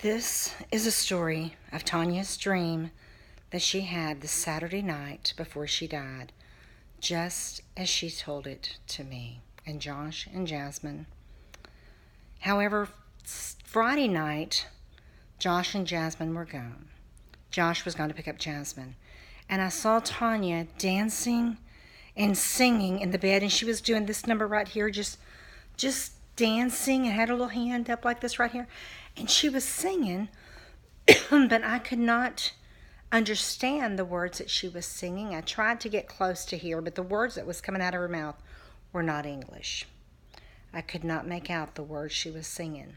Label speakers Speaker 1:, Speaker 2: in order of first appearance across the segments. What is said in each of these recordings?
Speaker 1: This is a story of Tonya's dream that she had the Saturday night before she died, just as she told it to me and Josh and Jasmine. However, Friday night, Josh and Jasmine were gone. Josh was going to pick up Jasmine, and I saw Tonya dancing and singing in the bed, and she was doing this number right here, just dancing, and had her little hand up like this right here, and she was singing, but I could not understand the words that she was singing. I tried to get close to hear, but the words that was coming out of her mouth were not English. I could not make out the words she was singing.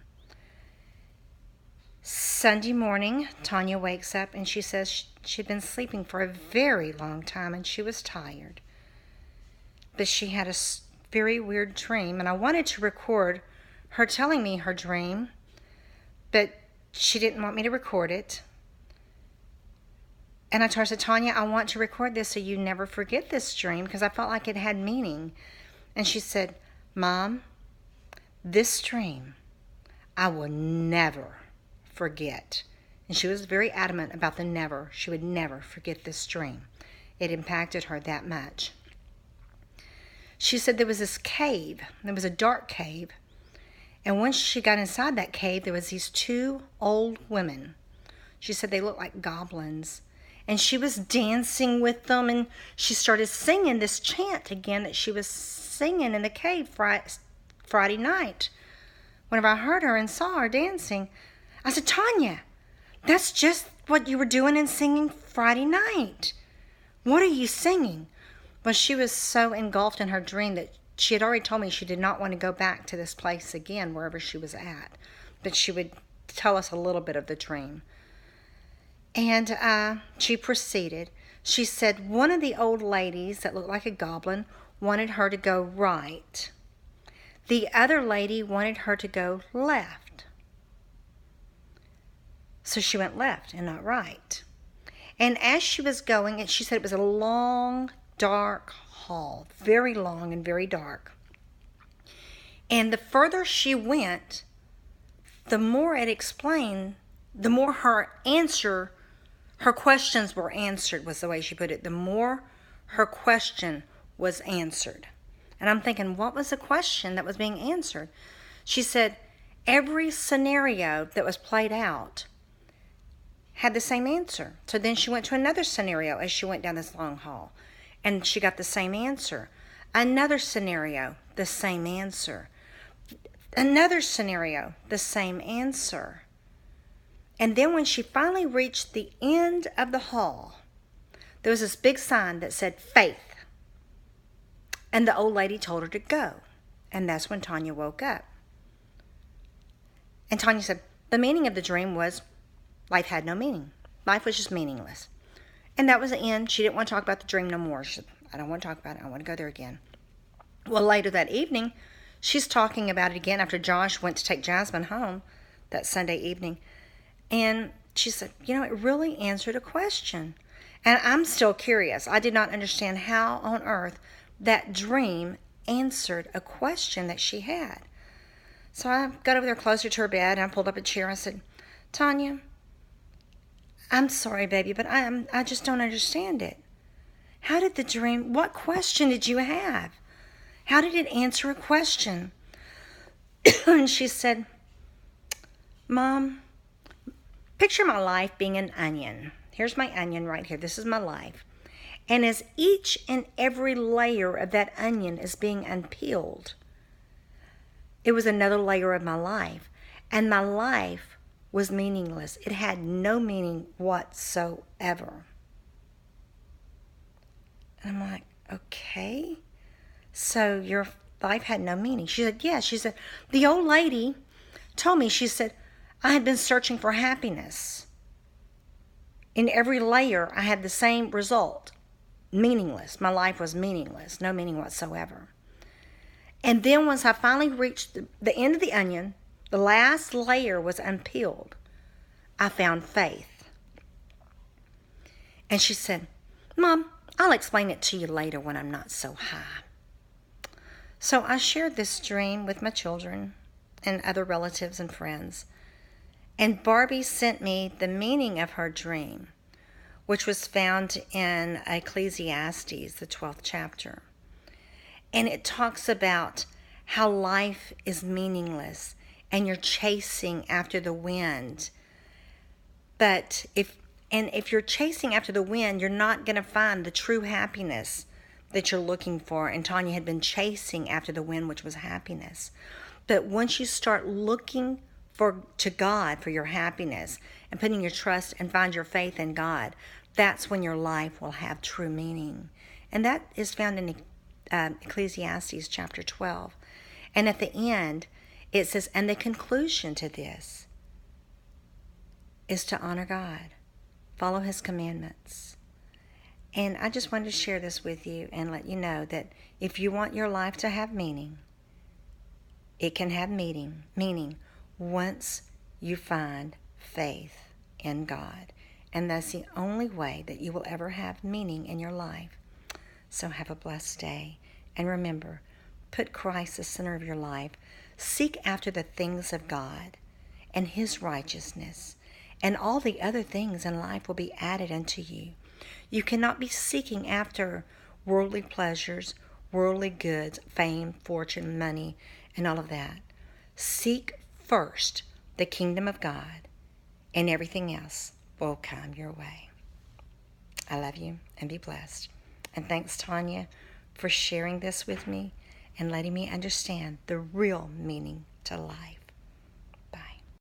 Speaker 1: Sunday morning, Tonya wakes up and she says she'd been sleeping for a very long time and she was tired. But she had a very weird dream, and I wanted to record her telling me her dream, but she didn't want me to record it. And I told her, I said, Tonya, I want to record this so you never forget this dream, because I felt like it had meaning. And she said, Mom, this dream I will never forget. And she was very adamant about the never. She would never forget this dream. It impacted her that much. She said there was this cave. There was a dark cave. And once she got inside that cave, there was these two old women. She said they looked like goblins. And she was dancing with them, and she started singing this chant again that she was singing in the cave Friday night. Whenever I heard her and saw her dancing, I said, Tonya, that's just what you were doing and singing Friday night. What are you singing? Well, she was so engulfed in her dream that she had already told me she did not want to go back to this place again, wherever she was at. But she would tell us a little bit of the dream. And she proceeded. She said one of the old ladies that looked like a goblin wanted her to go right. The other lady wanted her to go left. So she went left and not right. And as she was going, and she said it was a long, dark hall, very long and very dark. And the further she went, the more it explained, the more her questions were answered, was the way she put it. The more her question was answered. And I'm thinking, what was the question that was being answered? She said every scenario that was played out had the same answer. So then she went to another scenario as she went down this long hall, and she got the same answer. Another scenario, the same answer. Another scenario, the same answer. And then when she finally reached the end of the hall, there was this big sign that said faith. And the old lady told her to go. And that's when Tonya woke up. And Tonya said the meaning of the dream was life had no meaning. Life was just meaningless. And that was the end. She didn't want to talk about the dream no more. She said, I don't want to talk about it. I want to go there again. Well, later that evening, she's talking about it again after Josh went to take Jasmine home that Sunday evening. And she said, it really answered a question. And I'm still curious. I did not understand how on earth that dream answered a question that she had. So I got over there closer to her bed, and I pulled up a chair. I said, Tonya, I'm sorry, baby, but I just don't understand it. How did the dream, what question did you have? How did it answer a question? And she said, Mom, picture my life being an onion. Here's my onion right here. This is my life. And as each and every layer of that onion is being unpeeled, it was another layer of my life. And my life was meaningless. It had no meaning whatsoever. And I'm like, okay. So your life had no meaning. She said, yes. She said, the old lady told me, she said, I had been searching for happiness. In every layer, I had the same result. Meaningless. My life was meaningless. No meaning whatsoever. And then once I finally reached the end of the onion, the last layer was unpeeled, I found faith. And she said, Mom, I'll explain it to you later when I'm not so high. So I shared this dream with my children and other relatives and friends. And Barbie sent me the meaning of her dream, which was found in Ecclesiastes, the 12th chapter. And it talks about how life is meaningless and you're chasing after the wind. But if you're chasing after the wind, you're not going to find the true happiness that you're looking for. And Tonya had been chasing after the wind, which was happiness. But once you start looking to God for your happiness and putting your trust and find your faith in God, that's when your life will have true meaning. And that is found in Ecclesiastes chapter 12. And at the end, it says, and the conclusion to this is to honor God, follow His commandments. And I just wanted to share this with you and let you know that if you want your life to have meaning, it can have meaning once you find faith in God. And that's the only way that you will ever have meaning in your life. So have a blessed day. And remember, put Christ the center of your life. Seek after the things of God and His righteousness. And all the other things in life will be added unto you. You cannot be seeking after worldly pleasures, worldly goods, fame, fortune, money, and all of that. Seek first the kingdom of God, and everything else will come your way. I love you, and be blessed. And thanks, Tonya, for sharing this with me and letting me understand the real meaning to life.